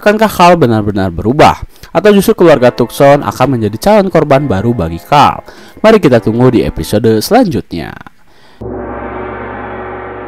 Akankah Carl benar-benar berubah? Atau justru keluarga Tucson akan menjadi calon korban baru bagi Carl? Mari kita tunggu di episode selanjutnya.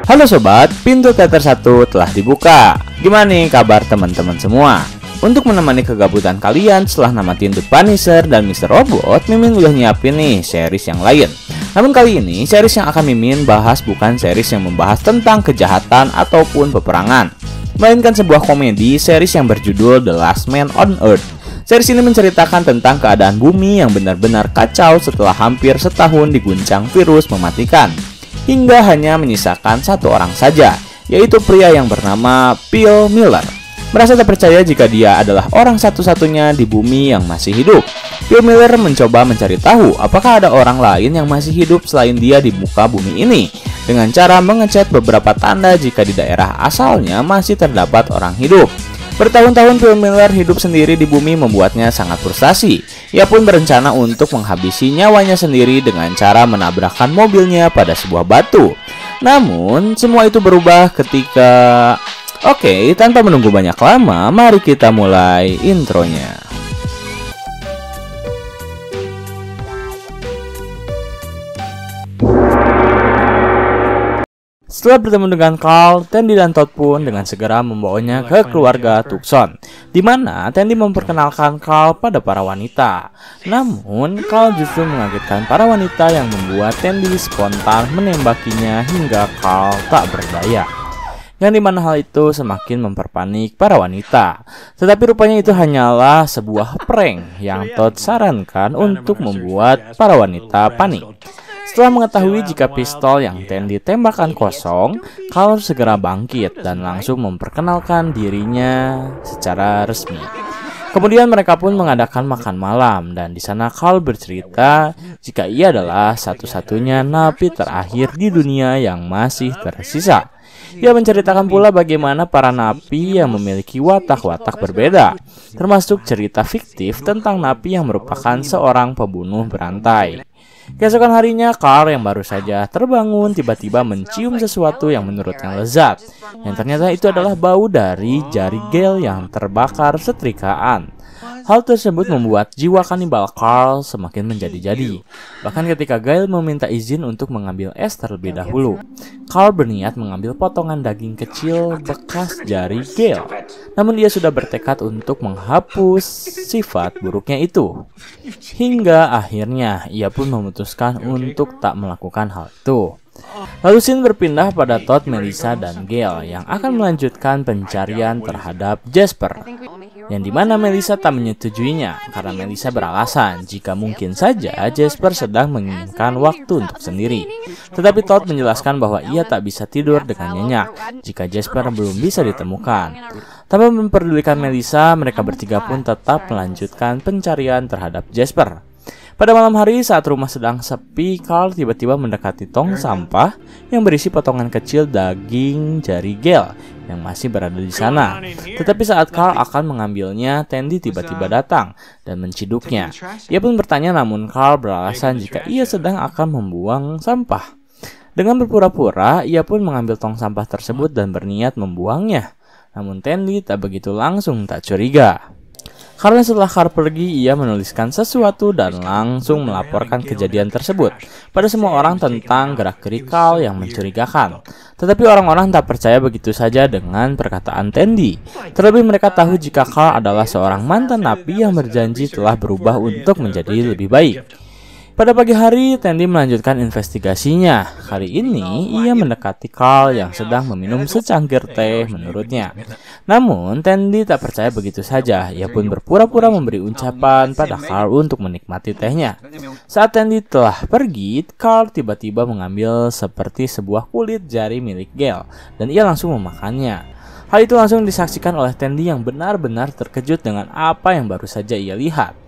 Halo sobat, pintu teater 1 telah dibuka. Gimana nih kabar teman-teman semua? Untuk menemani kegabutan kalian setelah namatin The Punisher dan Mr. Robot, Mimin udah nyiapin nih series yang lain. Namun kali ini, series yang akan Mimin bahas bukan series yang membahas tentang kejahatan ataupun peperangan, melainkan sebuah komedi series yang berjudul The Last Man on Earth. Series ini menceritakan tentang keadaan bumi yang benar-benar kacau setelah hampir setahun diguncang virus mematikan, hingga hanya menyisakan satu orang saja, yaitu pria yang bernama Phil Miller. Merasa tak percaya jika dia adalah orang satu-satunya di bumi yang masih hidup, Phil Miller mencoba mencari tahu apakah ada orang lain yang masih hidup selain dia di muka bumi ini, dengan cara mengecek beberapa tanda jika di daerah asalnya masih terdapat orang hidup. Bertahun-tahun Phil Miller hidup sendiri di bumi membuatnya sangat frustasi. Ia pun berencana untuk menghabisi nyawanya sendiri dengan cara menabrakkan mobilnya pada sebuah batu. Namun, semua itu berubah ketika... Oke, tanpa menunggu banyak lama, mari kita mulai intronya. Setelah bertemu dengan Carl, Tandy dan Todd pun dengan segera membawanya ke keluarga Tucson, di mana Tandy memperkenalkan Carl pada para wanita. Namun, Carl justru mengagetkan para wanita yang membuat Tandy spontan menembakinya hingga Carl tak berdaya. Yang dimana hal itu semakin memperpanik para wanita. Tetapi rupanya itu hanyalah sebuah prank yang Todd sarankan untuk membuat para wanita panik. Setelah mengetahui jika pistol yang Tandy tembakkan kosong, Carl segera bangkit dan langsung memperkenalkan dirinya secara resmi. Kemudian mereka pun mengadakan makan malam, dan di sana Carl bercerita jika ia adalah satu-satunya napi terakhir di dunia yang masih tersisa. Ia menceritakan pula bagaimana para napi yang memiliki watak-watak berbeda, termasuk cerita fiktif tentang napi yang merupakan seorang pembunuh berantai. Keesokan harinya, Carl yang baru saja terbangun tiba-tiba mencium sesuatu yang menurutnya lezat, yang ternyata itu adalah bau dari jari Gale yang terbakar setrikaan. Hal tersebut membuat jiwa kanibal Carl semakin menjadi-jadi. Bahkan ketika Gale meminta izin untuk mengambil es terlebih dahulu, Carl berniat mengambil potongan daging kecil bekas jari Gale. Namun dia sudah bertekad untuk menghapus sifat buruknya itu. Hingga akhirnya ia pun memutuskan untuk tak melakukan hal itu. Lalu scene berpindah pada Todd, Melissa, dan Gale yang akan melanjutkan pencarian terhadap Jasper, yang dimana Melissa tak menyetujuinya karena Melissa beralasan jika mungkin saja Jasper sedang menginginkan waktu untuk sendiri. Tetapi Todd menjelaskan bahwa ia tak bisa tidur dengan nyenyak jika Jasper belum bisa ditemukan. Tanpa memperdulikan Melissa, mereka bertiga pun tetap melanjutkan pencarian terhadap Jasper. Pada malam hari saat rumah sedang sepi, Carl tiba-tiba mendekati tong sampah yang berisi potongan kecil daging jari Gale yang masih berada di sana. Tetapi saat Carl akan mengambilnya, Tandy tiba-tiba datang dan menciduknya. Ia pun bertanya, namun Carl beralasan jika ia sedang akan membuang sampah. Dengan berpura-pura, ia pun mengambil tong sampah tersebut dan berniat membuangnya. Namun Tandy tak begitu langsung tak curiga. Karena setelah Carl pergi, ia menuliskan sesuatu dan langsung melaporkan kejadian tersebut pada semua orang tentang gerak-gerik Carl yang mencurigakan. Tetapi orang-orang tak percaya begitu saja dengan perkataan Tandy. Terlebih mereka tahu jika Carl adalah seorang mantan napi yang berjanji telah berubah untuk menjadi lebih baik. Pada pagi hari, Tandy melanjutkan investigasinya. Kali ini, ia mendekati Carl yang sedang meminum secangkir teh menurutnya. Namun, Tandy tak percaya begitu saja. Ia pun berpura-pura memberi ucapan pada Carl untuk menikmati tehnya. Saat Tandy telah pergi, Carl tiba-tiba mengambil seperti sebuah kulit jari milik Gale, dan ia langsung memakannya. Hal itu langsung disaksikan oleh Tandy yang benar-benar terkejut dengan apa yang baru saja ia lihat.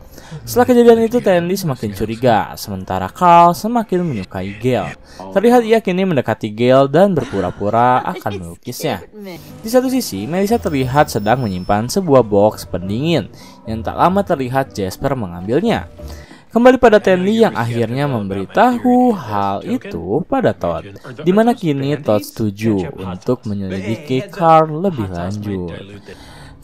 Setelah kejadian itu, Tandy semakin curiga, sementara Carl semakin menyukai Gale. Terlihat ia kini mendekati Gale dan berpura-pura akan melukisnya. Di satu sisi, Melissa terlihat sedang menyimpan sebuah box pendingin yang tak lama terlihat Jasper mengambilnya. Kembali pada Tandy yang akhirnya memberitahu hal itu pada Todd, di mana kini Todd setuju untuk menyelidiki Carl lebih lanjut.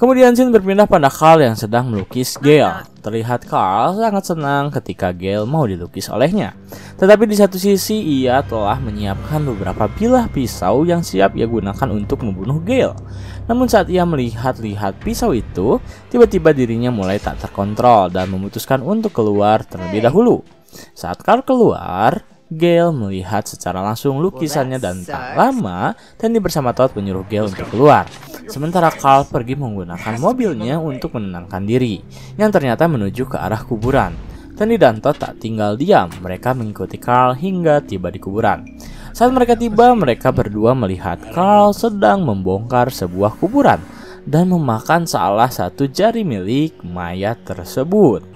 Kemudian scene berpindah pada Carl yang sedang melukis Gale. Terlihat Carl sangat senang ketika Gale mau dilukis olehnya. Tetapi di satu sisi ia telah menyiapkan beberapa bilah pisau yang siap ia gunakan untuk membunuh Gale. Namun saat ia melihat-lihat pisau itu, tiba-tiba dirinya mulai tak terkontrol dan memutuskan untuk keluar terlebih dahulu. Saat Carl keluar, Gale melihat secara langsung lukisannya dan tak lama Tandy bersama Todd menyuruh Gale untuk keluar. Sementara Carl pergi menggunakan mobilnya untuk menenangkan diri, yang ternyata menuju ke arah kuburan. Tandy dan Todd tak tinggal diam, mereka mengikuti Carl hingga tiba di kuburan. Saat mereka tiba, mereka berdua melihat Carl sedang membongkar sebuah kuburan dan memakan salah satu jari milik mayat tersebut,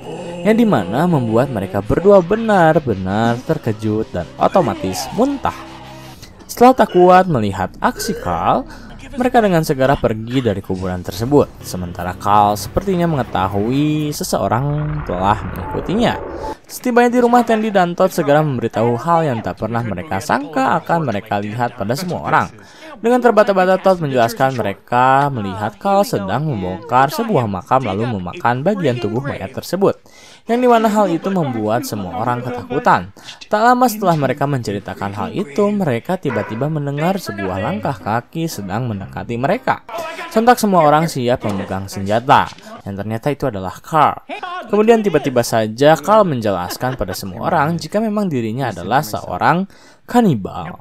yang dimana membuat mereka berdua benar-benar terkejut dan otomatis muntah. Setelah tak kuat melihat aksi Carl, mereka dengan segera pergi dari kuburan tersebut. Sementara Carl sepertinya mengetahui seseorang telah mengikutinya. Setibanya di rumah, Tandy dan Todd segera memberitahu hal yang tak pernah mereka sangka akan mereka lihat pada semua orang. Dengan terbata-bata, Todd menjelaskan mereka melihat Carl sedang membongkar sebuah makam lalu memakan bagian tubuh mayat tersebut, yang dimana hal itu membuat semua orang ketakutan. Tak lama setelah mereka menceritakan hal itu, mereka tiba-tiba mendengar sebuah langkah kaki sedang mendekati mereka. Sontak semua orang siap memegang senjata, yang ternyata itu adalah Carl. Kemudian tiba-tiba saja Carl menjelaskan pada semua orang jika memang dirinya adalah seorang kanibal.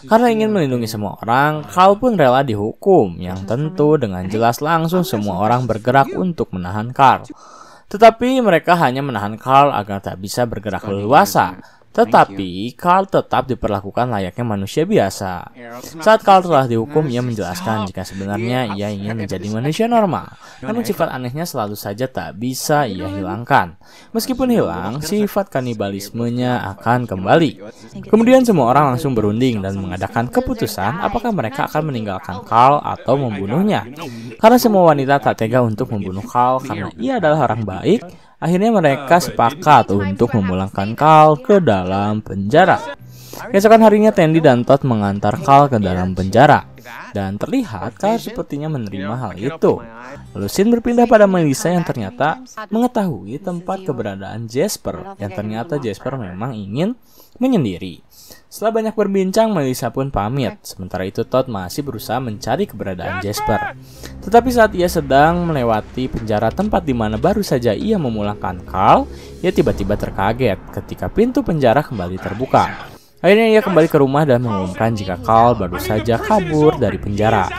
Karena ingin melindungi semua orang, Carl pun rela dihukum, yang tentu dengan jelas langsung semua orang bergerak untuk menahan Carl. Tetapi mereka hanya menahan Carl agar tak bisa bergerak leluasa. Tetapi Carl tetap diperlakukan layaknya manusia biasa. Saat Carl telah dihukum, ia menjelaskan jika sebenarnya ia ingin menjadi manusia normal. Namun sifat anehnya selalu saja tak bisa ia hilangkan. Meskipun hilang, sifat kanibalismenya akan kembali. Kemudian semua orang langsung berunding dan mengadakan keputusan apakah mereka akan meninggalkan Carl atau membunuhnya. Karena semua wanita tak tega untuk membunuh Carl karena ia adalah orang baik, akhirnya mereka sepakat untuk memulangkan Carl ke dalam penjara. Keesokan harinya, Tandy dan Todd mengantar Carl ke dalam penjara, dan terlihat Carl sepertinya menerima hal itu. Lalu scene berpindah pada Melissa yang ternyata mengetahui tempat keberadaan Jasper, yang ternyata Jasper memang ingin menyendiri. Setelah banyak berbincang, Melissa pun pamit. Sementara itu Todd masih berusaha mencari keberadaan Jasper. Tetapi saat ia sedang melewati penjara tempat di mana baru saja ia memulangkan Carl, ia tiba-tiba terkaget ketika pintu penjara kembali terbuka. Akhirnya ia kembali ke rumah dan mengumumkan jika Carl baru saja kabur dari penjara.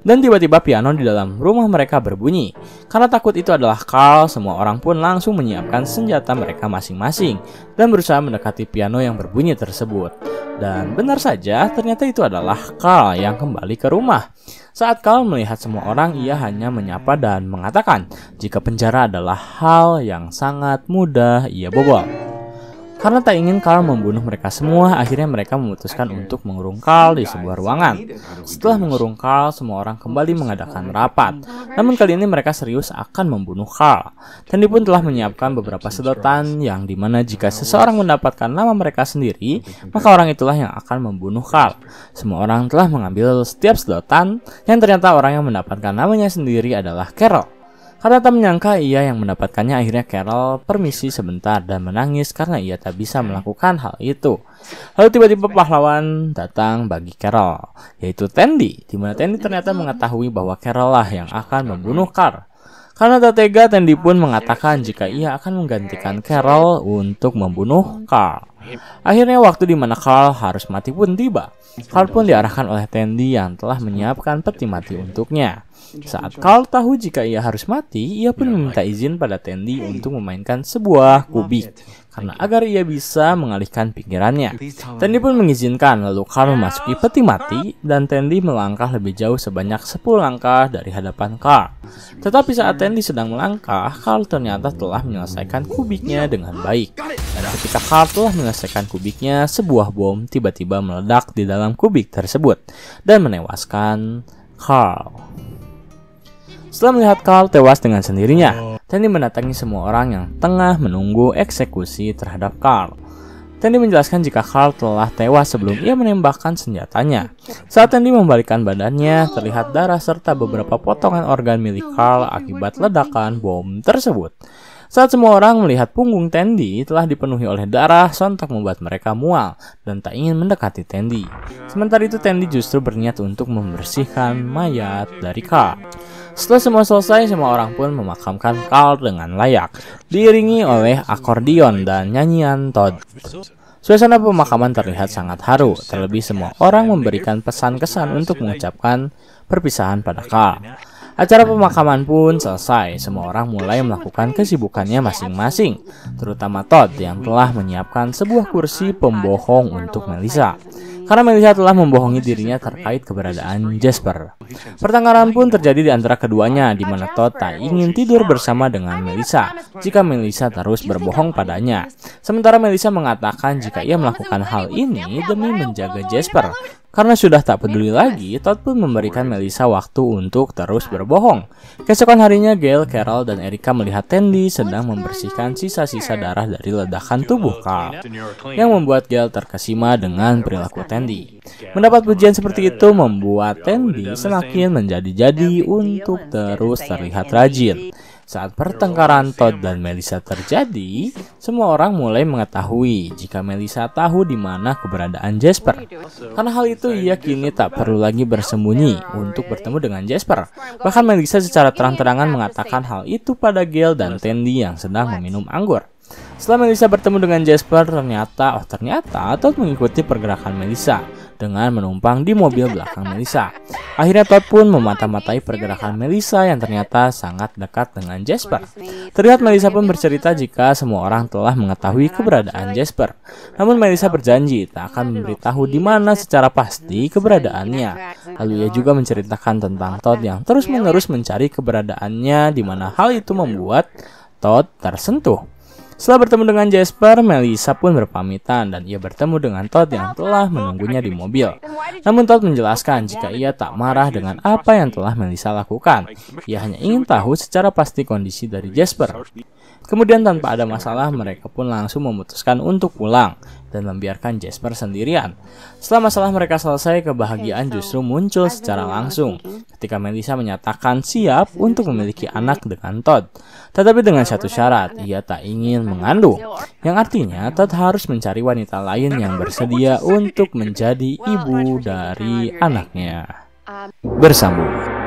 Dan tiba-tiba piano di dalam rumah mereka berbunyi. Karena takut itu adalah Carl, semua orang pun langsung menyiapkan senjata mereka masing-masing dan berusaha mendekati piano yang berbunyi tersebut. Dan benar saja, ternyata itu adalah Carl yang kembali ke rumah. Saat Carl melihat semua orang, ia hanya menyapa dan mengatakan jika penjara adalah hal yang sangat mudah ia bobol. Karena tak ingin Carl membunuh mereka semua, akhirnya mereka memutuskan untuk mengurung Carl di sebuah ruangan. Setelah mengurung Carl, semua orang kembali mengadakan rapat. Namun kali ini mereka serius akan membunuh Carl. Tandy pun telah menyiapkan beberapa sedotan yang dimana jika seseorang mendapatkan nama mereka sendiri, maka orang itulah yang akan membunuh Carl. Semua orang telah mengambil setiap sedotan, yang ternyata orang yang mendapatkan namanya sendiri adalah Carol. Karena tak menyangka ia yang mendapatkannya, akhirnya Carol permisi sebentar dan menangis karena ia tak bisa melakukan hal itu. Lalu tiba-tiba pahlawan datang bagi Carol, yaitu Tandy, di mana Tandy ternyata mengetahui bahwa Carol lah yang akan membunuh Carl. Karena tak tega, Tandy pun mengatakan jika ia akan menggantikan Carol untuk membunuh Carl. Akhirnya waktu di mana Carl harus mati pun tiba. Carl pun diarahkan oleh Tandy yang telah menyiapkan peti mati untuknya. Saat Carl tahu jika ia harus mati, ia pun meminta izin pada Tandy untuk memainkan sebuah kubik karena agar ia bisa mengalihkan pikirannya. Tandy pun mengizinkan, lalu Carl memasuki peti mati dan Tandy melangkah lebih jauh sebanyak 10 langkah dari hadapan Carl. Tetapi saat Tandy sedang melangkah, Carl ternyata telah menyelesaikan kubiknya dengan baik. Dan ketika Carl telah menyelesaikan kubiknya, sebuah bom tiba-tiba meledak di dalam kubik tersebut dan menewaskan Carl. Setelah melihat Carl tewas dengan sendirinya, Tandy mendatangi semua orang yang tengah menunggu eksekusi terhadap Carl. Tandy menjelaskan jika Carl telah tewas sebelum ia menembakkan senjatanya. Saat Tandy membalikkan badannya, terlihat darah serta beberapa potongan organ milik Carl akibat ledakan bom tersebut. Saat semua orang melihat punggung Tandy telah dipenuhi oleh darah, sontak membuat mereka mual dan tak ingin mendekati Tandy. Sementara itu Tandy justru berniat untuk membersihkan mayat dari Carl. Setelah semua selesai, semua orang pun memakamkan Carl dengan layak, diiringi oleh akordeon dan nyanyian Todd. Suasana pemakaman terlihat sangat haru, terlebih semua orang memberikan pesan kesan untuk mengucapkan perpisahan pada Carl. Acara pemakaman pun selesai, semua orang mulai melakukan kesibukannya masing-masing, terutama Todd yang telah menyiapkan sebuah kursi pembohong untuk Melissa. Karena Melissa telah membohongi dirinya terkait keberadaan Jasper. Pertengkaran pun terjadi di antara keduanya, di mana Todd tak ingin tidur bersama dengan Melissa jika Melissa terus berbohong padanya. Sementara Melissa mengatakan jika ia melakukan hal ini demi menjaga Jasper. Karena sudah tak peduli lagi, Todd pun memberikan Melissa waktu untuk terus berbohong. Keesokan harinya, Gail, Carol, dan Erica melihat Tandy sedang membersihkan sisa-sisa darah dari ledakan tubuh Carl, yang membuat Gail terkesima dengan perilaku Tandy. Mendapat pujian seperti itu membuat Tandy semakin menjadi-jadi untuk terus terlihat rajin. Saat pertengkaran Todd dan Melissa terjadi, semua orang mulai mengetahui jika Melissa tahu di mana keberadaan Jasper. Karena hal itu, ia kini tak perlu lagi bersembunyi untuk bertemu dengan Jasper. Bahkan Melissa secara terang-terangan mengatakan hal itu pada Gail dan Tandy yang sedang meminum anggur. Setelah Melissa bertemu dengan Jasper, ternyata Todd mengikuti pergerakan Melissa dengan menumpang di mobil belakang Melissa. Akhirnya Todd pun memata-matai pergerakan Melissa yang ternyata sangat dekat dengan Jasper. Terlihat Melissa pun bercerita jika semua orang telah mengetahui keberadaan Jasper. Namun Melissa berjanji tak akan memberitahu di mana secara pasti keberadaannya. Lalu ia juga menceritakan tentang Todd yang terus-menerus mencari keberadaannya, di mana hal itu membuat Todd tersentuh. Setelah bertemu dengan Jasper, Melissa pun berpamitan dan ia bertemu dengan Todd yang telah menunggunya di mobil. Namun Todd menjelaskan jika ia tak marah dengan apa yang telah Melissa lakukan. Ia hanya ingin tahu secara pasti kondisi dari Jasper. Kemudian tanpa ada masalah, mereka pun langsung memutuskan untuk pulang dan membiarkan Jasper sendirian. Setelah masalah mereka selesai, kebahagiaan justru muncul secara langsung ketika Melissa menyatakan siap untuk memiliki anak dengan Todd. Tetapi dengan satu syarat, ia tak ingin mengandung, yang artinya Todd harus mencari wanita lain yang bersedia untuk menjadi ibu dari anaknya. Bersambung.